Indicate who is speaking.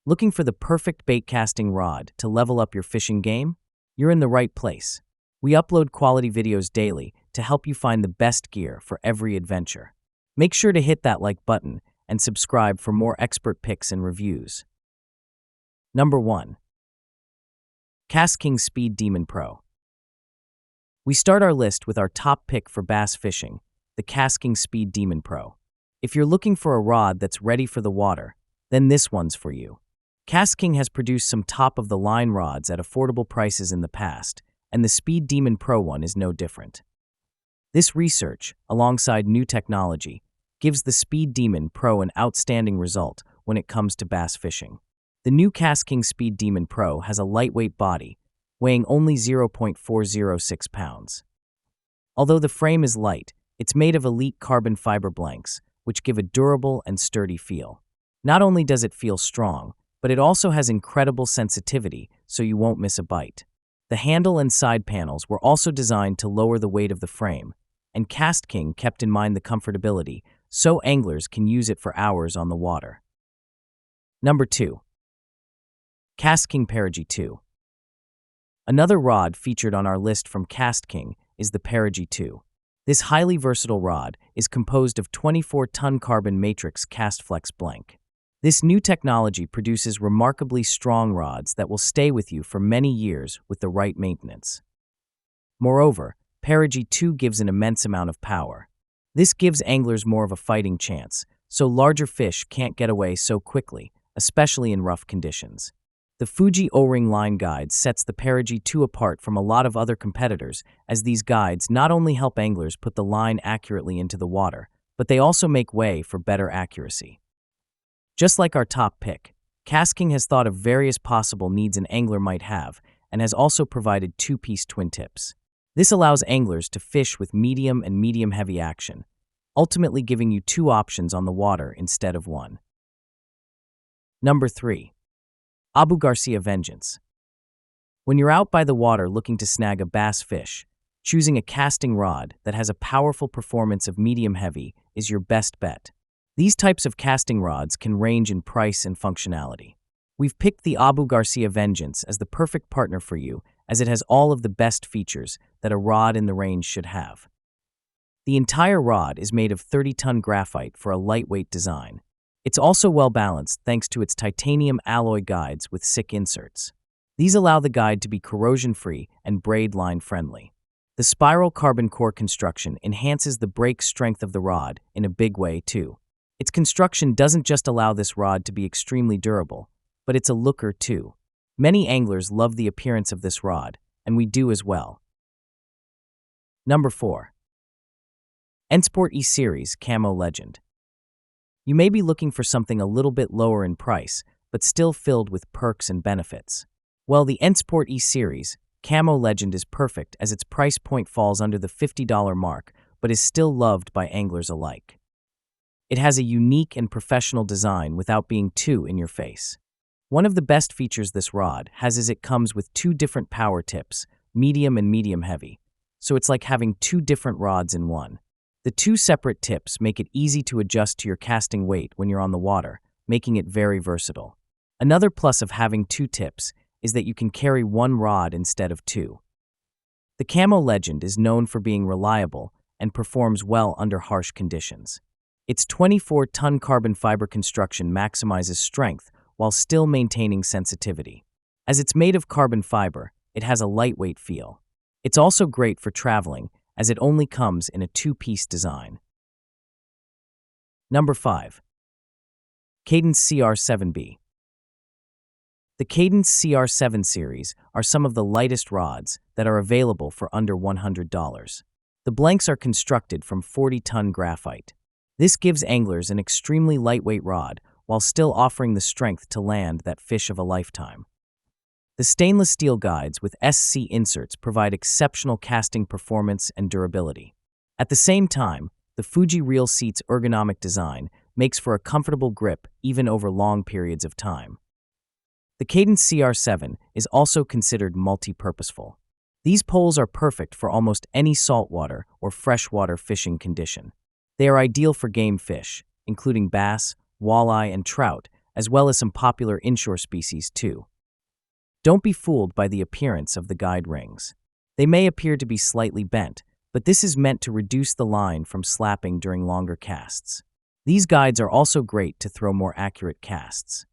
Speaker 1: Looking for the perfect bait casting rod to level up your fishing game? You're in the right place. We upload quality videos daily to help you find the best gear for every adventure. Make sure to hit that like button and subscribe for more expert picks and reviews. Number 1. KastKing Speed Demon Pro. We start our list with our top pick for bass fishing, the KastKing Speed Demon Pro. If you're looking for a rod that's ready for the water, then this one's for you. KastKing has produced some top-of-the-line rods at affordable prices in the past, and the Speed Demon Pro one is no different. This research, alongside new technology, gives the Speed Demon Pro an outstanding result when it comes to bass fishing. The new KastKing Speed Demon Pro has a lightweight body, weighing only 0.406 pounds. Although the frame is light, it's made of elite carbon fiber blanks, which give a durable and sturdy feel. Not only does it feel strong, but it also has incredible sensitivity, so you won't miss a bite. The handle and side panels were also designed to lower the weight of the frame, and KastKing kept in mind the comfortability, so anglers can use it for hours on the water. Number 2. KastKing Parig 2. Another rod featured on our list from KastKing is the Parig 2. This highly versatile rod is composed of 24-ton carbon matrix cast flex blank. This new technology produces remarkably strong rods that will stay with you for many years with the right maintenance. Moreover, Parig 2 gives an immense amount of power. This gives anglers more of a fighting chance, so larger fish can't get away so quickly, especially in rough conditions. The Fuji O-ring line guide sets the Parig 2 apart from a lot of other competitors, as these guides not only help anglers put the line accurately into the water, but they also make way for better accuracy. Just like our top pick, KastKing has thought of various possible needs an angler might have and has also provided 2-piece twin tips. This allows anglers to fish with medium and medium-heavy action, ultimately giving you 2 options on the water instead of 1. Number 3. Garcia Vantage. When you're out by the water looking to snag a bass fish, choosing a casting rod that has a powerful performance of medium-heavy is your best bet. These types of casting rods can range in price and functionality. We've picked the Garcia Vantage as the perfect partner for you, as it has all of the best features that a rod in the range should have. The entire rod is made of 30-ton graphite for a lightweight design. It's also well-balanced thanks to its titanium alloy guides with SICK inserts. These allow the guide to be corrosion-free and braid line-friendly. The spiral carbon core construction enhances the break strength of the rod in a big way, too. Its construction doesn't just allow this rod to be extremely durable, but it's a looker too. Many anglers love the appearance of this rod, and we do as well. Number 4. Sport Eeries Camo Legend. You may be looking for something a little bit lower in price, but still filled with perks and benefits. Well, the Sport Eeries Camo Legend is perfect as its price point falls under the $50 mark, but is still loved by anglers alike. It has a unique and professional design without being too in your face. One of the best features this rod has is it comes with 2 different power tips, medium and medium heavy, so it's like having 2 different rods in one. The 2 separate tips make it easy to adjust to your casting weight when you're on the water, making it very versatile. Another plus of having 2 tips is that you can carry 1 rod instead of 2. The Camo Legend is known for being reliable and performs well under harsh conditions. Its 24-ton carbon fiber construction maximizes strength while still maintaining sensitivity. As it's made of carbon fiber, it has a lightweight feel. It's also great for traveling, as it only comes in a 2-piece design. Number 5. Cadence CR7B. The Cadence CR7 series are some of the lightest rods that are available for under $100. The blanks are constructed from 40-ton graphite. This gives anglers an extremely lightweight rod while still offering the strength to land that fish of a lifetime. The stainless steel guides with SC inserts provide exceptional casting performance and durability. At the same time, the Fuji reel seat's ergonomic design makes for a comfortable grip even over long periods of time. The Cadence CR7 is also considered multi-purposeful. These poles are perfect for almost any saltwater or freshwater fishing condition. They are ideal for game fish, including bass, walleye, and trout, as well as some popular inshore species too. Don't be fooled by the appearance of the guide rings. They may appear to be slightly bent, but this is meant to reduce the line from slapping during longer casts. These guides are also great to throw more accurate casts.